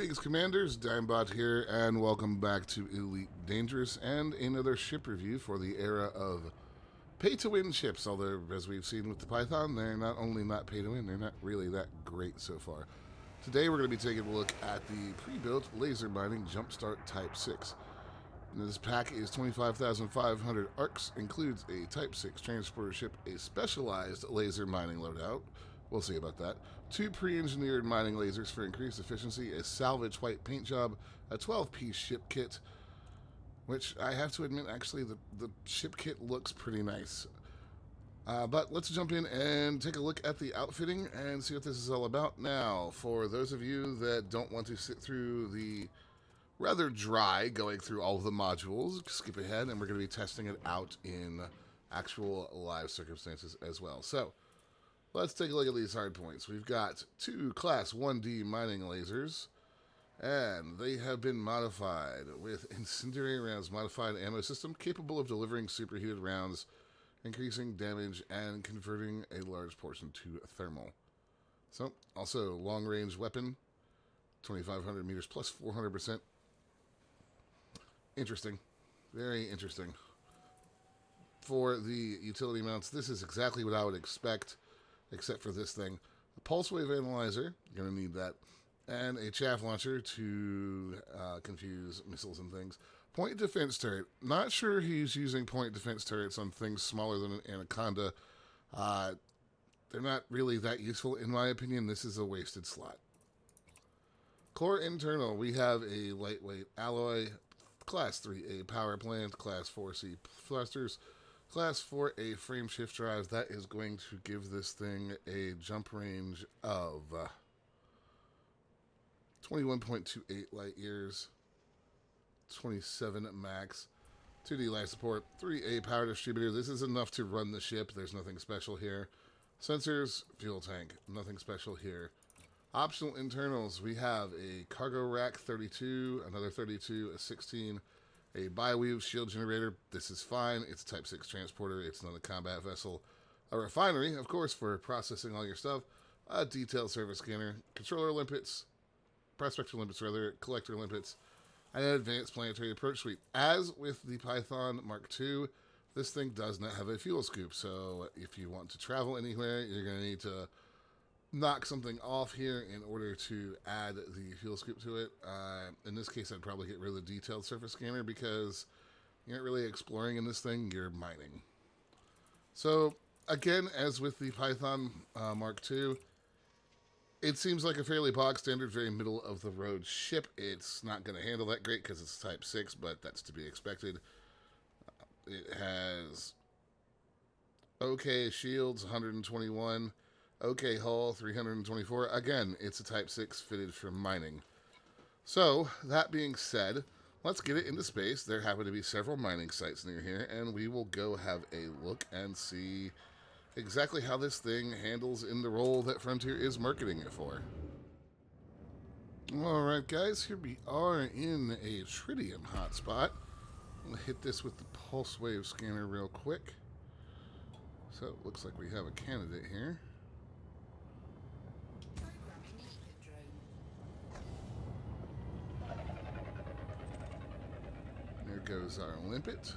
Greetings, Commanders. Dimebot here, and welcome back to Elite Dangerous and another ship review for the era of pay-to-win ships. Although, as we've seen with the Python, they're not only not pay-to-win, they're not really that great so far. Today, we're going to be taking a look at the pre-built Laser Mining Jumpstart Type-6. This pack is 25,500 ARCs, includes a Type-6 transporter ship, a specialized laser mining loadout. We'll see about that. 2 pre-engineered mining lasers for increased efficiency, a salvage white paint job, a 12-piece ship kit, which I have to admit, actually, the ship kit looks pretty nice. But let's jump in and take a look at the outfitting and see what this is all about. Now, for those of you that don't want to sit through the rather dry going through all of the modules, skip ahead, and we're going to be testing it out in actual live circumstances as well. So, let's take a look at these hard points. We've got 2 Class 1D mining lasers, and they have been modified with incendiary rounds modified ammo system capable of delivering superheated rounds, increasing damage, and converting a large portion to thermal. So, also long-range weapon, 2,500 meters plus 400%. Interesting. Very interesting. For the utility mounts, this is exactly what I would expect, except for this thing. A pulse wave analyzer, you're going to need that, and a chaff launcher to confuse missiles and things. Point defense turret. Not sure he's using point defense turrets on things smaller than an Anaconda. They're not really that useful, in my opinion. This is a wasted slot. Core internal, we have a lightweight alloy, Class 3A power plant, Class 4C thrusters, Class 4A frame shift drive. That is going to give this thing a jump range of 21.28 light years, 27 max, 2D life support, 3A power distributor. This is enough to run the ship. There's nothing special here. Sensors, fuel tank, nothing special here. Optional internals, we have a cargo rack 32, another 32, a 16, a bi-weave shield generator. This is fine. It's a Type 6 transporter. It's not a combat vessel. A refinery, of course, for processing all your stuff. A detailed service scanner, controller limpets, prospector limpets rather, collector limpets, and an advanced planetary approach suite. As with the Python Mark II, this thing does not have a fuel scoop. So if you want to travel anywhere, you're going to need to knock something off here in order to add the fuel scoop to it. In this case, I'd probably get rid of the detailed surface scanner because you're not really exploring in this thing, you're mining. So, again, as with the Python Mark II, it seems like a fairly bog standard, very middle of the road ship. It's not going to handle that great because it's Type 6, but that's to be expected. It has okay shields, 121. Okay, hull, 324. Again, it's a Type 6 fitted for mining. So, that being said, let's get it into space. There happen to be several mining sites near here, and we will go have a look and see exactly how this thing handles in the role that Frontier is marketing it for. Alright guys, here we are in a tritium hotspot. I'm going to hit this with the pulse wave scanner real quick. So, it looks like we have a candidate here. There goes our limpet.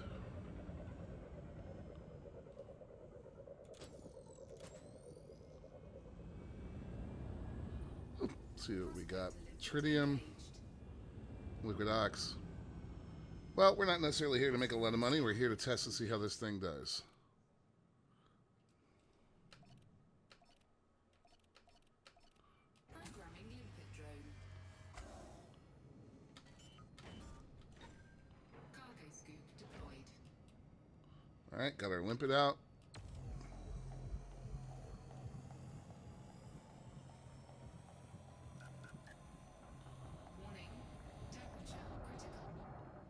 Let's see what we got. Tritium, liquid ox. Well, we're not necessarily here to make a lot of money. We're here to test to see how this thing does. Alright, got our limpet out. Warning, temperature critical.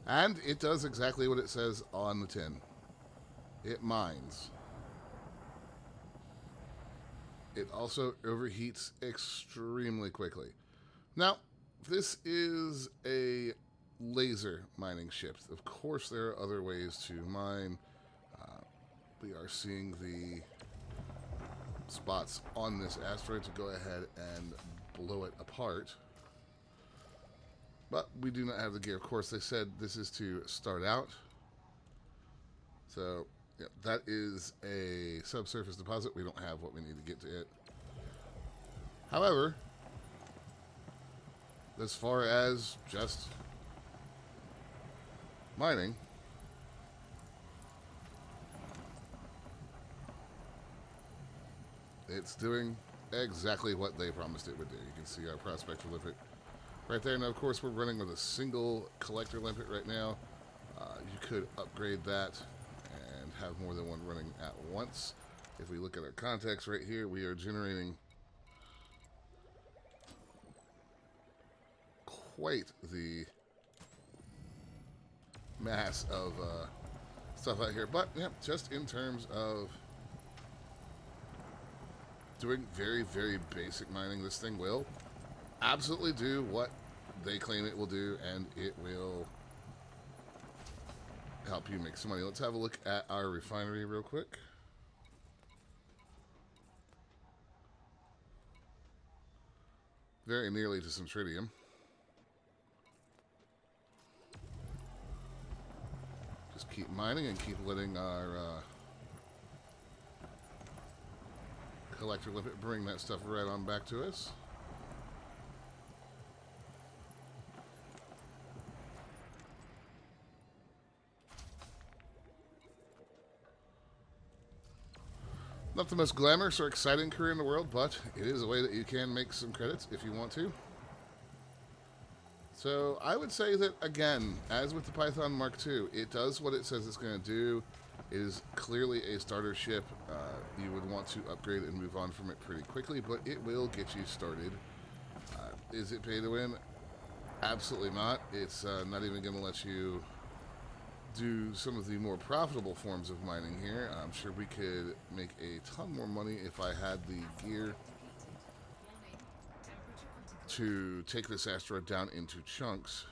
And it does exactly what it says on the tin. It mines. It also overheats extremely quickly. Now, this is a laser mining ship. Of course, there are other ways to mine. We are seeing the spots on this asteroid to go ahead and blow it apart. But we do not have the gear. Of course, they said this is to start out. So, yeah, that is a subsurface deposit. We don't have what we need to get to it. However, as far as just mining, it's doing exactly what they promised it would do. You can see our prospector limpet right there. Now, of course, we're running with a single collector limpet right now. You could upgrade that and have more than one running at once. If we look at our context right here, we are generating quite the mass of stuff out here. But, yeah, just in terms of doing very, very basic mining, this thing will absolutely do what they claim it will do, and it will help you make some money. Let's have a look at our refinery real quick. Very nearly to some tritium. Just keep mining and keep letting our collector limpet bring that stuff right on back to us. Not the most glamorous or exciting career in the world, but it is a way that you can make some credits if you want to. So I would say that, again, as with the Python Mark II, it does what it says it's going to do. It is clearly a starter ship. You would want to upgrade and move on from it pretty quickly, but it will get you started. Is it pay to win? Absolutely not. It's not even going to let you do some of the more profitable forms of mining here. I'm sure we could make a ton more money if I had the gear to take this asteroid down into chunks.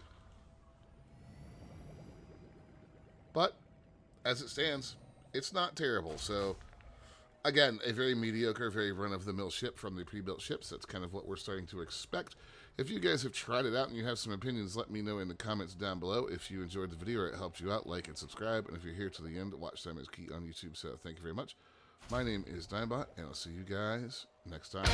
But as it stands, it's not terrible. So again, a very mediocre, very run-of-the-mill ship from the pre-built ships. That's kind of what we're starting to expect. If you guys have tried it out and you have some opinions, let me know in the comments down below. If you enjoyed the video or it helped you out, like and subscribe. And if you're here to the end, watch time is key on YouTube. So thank you very much. My name is Dimebot, and I'll see you guys next time.